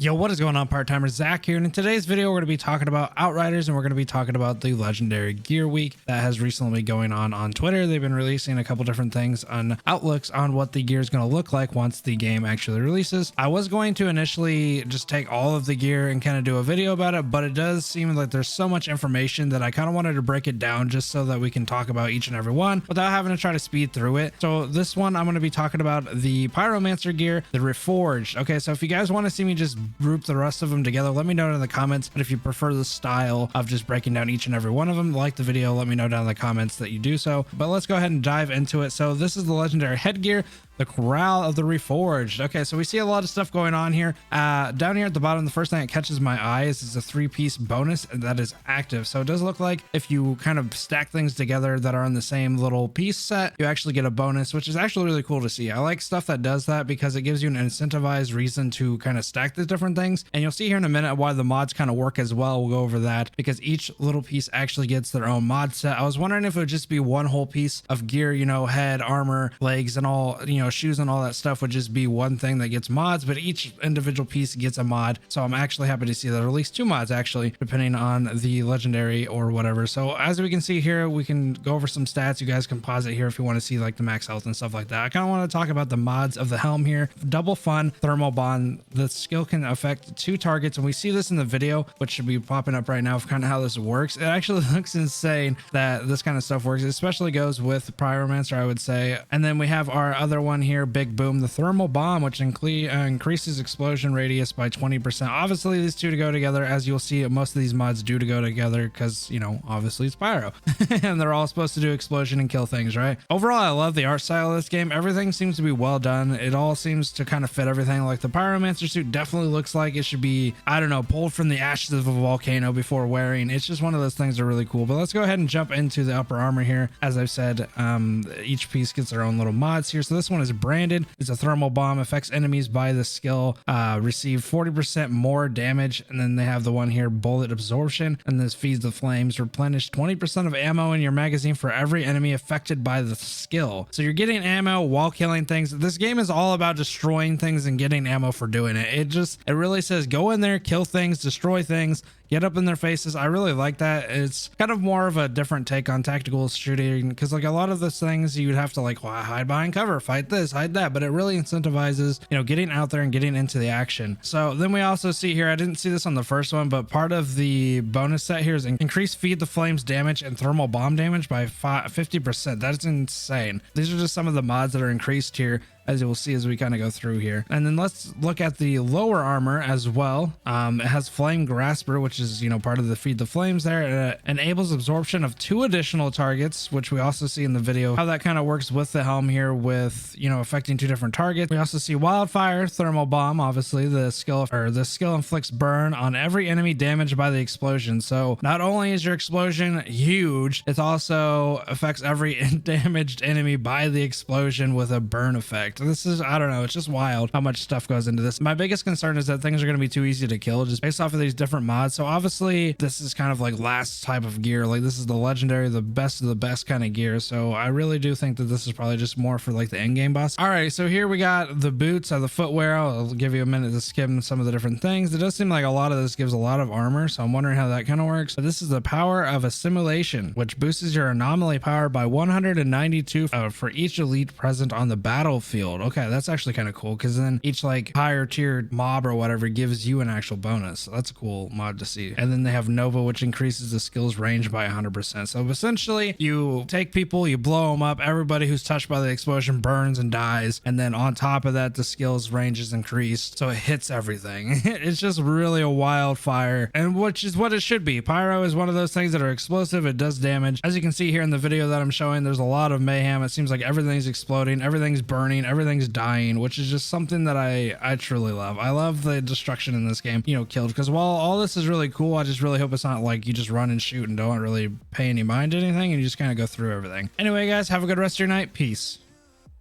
Yo, what is going on? PartTimerZack here, and in today's video we're going to be talking about Outriders, and we're going to be talking about the Legendary Gear Week that has recently been going on Twitter. They've been releasing a couple different things on outlooks on what the gear is going to look like once the game actually releases. I was going to initially just take all of the gear and kind of do a video about it, but it does seem like there's so much information that I kind of wanted to break it down just so that we can talk about each and every one without having to try to speed through it. So this one I'm going to be talking about the Pyromancer gear, the Reforged. Okay, so if you guys want to see me just group the rest of them together, let me know in the comments. But if you prefer the style of just breaking down each and every one of them, like the video, let me know down in the comments that you do so. But let's go ahead and dive into it. So this is the legendary headgear, the Corral of the Reforged. Okay, so we see a lot of stuff going on here. Down here at the bottom, the first thing that catches my eye is a 3-piece bonus that is active. So it does look like if you kind of stack things together that are on the same little piece set, you actually get a bonus, which is actually really cool to see. I like stuff that does that because it gives you an incentivized reason to kind of stack the different things. And you'll see here in a minute why the mods kind of work as well. We'll go over that because each little piece actually gets their own mod set. I was wondering if it would just be one whole piece of gear, you know, head, armor, legs, and all, you know, shoes and all that stuff would just be one thing that gets mods, but each individual piece gets a mod. So I'm actually happy to see that, or at least 2 mods actually, depending on the legendary or whatever. So as we can see here, we can go over some stats. You guys can pause it here if you want to see like the max health and stuff like that. I kind of want to talk about the mods of the Helm here. Double Fun Thermal Bond. The skill can affect 2 targets, and we see this in the video, which should be popping up right now of kind of how this works. It actually looks insane that this kind of stuff works. It especially goes with Pyromancer, I would say. And then we have our other one here, Big Boom, the Thermal Bomb, which increases explosion radius by 20%. Obviously these two to go together, as you'll see, most of these mods do to go together because, you know, obviously it's Pyro and they're all supposed to do explosion and kill things, right? Overall, I love the art style of this game. Everything seems to be well done. It all seems to kind of fit everything. Like the Pyromancer suit definitely looks like it should be, I don't know, pulled from the ashes of a volcano before wearing. It's just one of those things that are really cool. But let's go ahead and jump into the upper armor here. As I've said, each piece gets their own little mods here. So this one is branded. It's a thermal bomb, affects enemies by the skill, receive 40% more damage. And then they have the one here, bullet absorption, and this feeds the flames, replenish 20% of ammo in your magazine for every enemy affected by the skill. So you're getting ammo while killing things. This game is all about destroying things and getting ammo for doing it. It really says go in there, kill things, destroy things, get up in their faces. I really like that. It's kind of more of a different take on tactical shooting, because like a lot of those things you'd have to like, well, hide behind cover, fight this, hide that, but it really incentivizes, you know, getting out there and getting into the action. So then we also see here, I didn't see this on the first one, but part of the bonus set here is increase feed the flames damage and thermal bomb damage by 50%. That's insane. These are just some of the mods that are increased here, as you will see as we kind of go through here. And then let's look at the lower armor as well. It has Flame Grasper, which is, you know, part of the feed the flames there. It enables absorption of 2 additional targets, which we also see in the video how that kind of works with the Helm here, with, you know, affecting 2 different targets. We also see Wildfire Thermal Bomb. Obviously the skill inflicts burn on every enemy damaged by the explosion. So not only is your explosion huge, it also affects every damaged enemy by the explosion with a burn effect. This is, I don't know, it's just wild how much stuff goes into this. My biggest concern is that things are going to be too easy to kill just based off of these different mods. So obviously this is kind of like last type of gear. Like this is the legendary, the best of the best kind of gear. So I really do think that this is probably just more for like the end game boss. All right, so here we got the boots, the footwear. I'll give you a minute to skim some of the different things. It does seem like a lot of this gives a lot of armor, so I'm wondering how that kind of works. But this is the power of assimilation, which boosts your anomaly power by 192 for each elite present on the battlefield. Okay, that's actually kind of cool, because then each like higher tiered mob or whatever gives you an actual bonus. So that's a cool mod to see. And then they have Nova, which increases the skills range by 100%. So essentially you take people, you blow them up, everybody who's touched by the explosion burns and dies, and then on top of that the skills range is increased, so it hits everything. It's just really a wildfire, and which is what it should be. Pyro is one of those things that are explosive. It does damage. As you can see here in the video that I'm showing, there's a lot of mayhem. It seems like everything's exploding, everything's burning, everything's dying, which is just something that I truly love. I love the destruction in this game, you know, killed, because while all this is really cool, I just really hope it's not like you just run and shoot and don't really pay any mind to anything and you just kind of go through everything. Anyway guys, have a good rest of your night. Peace.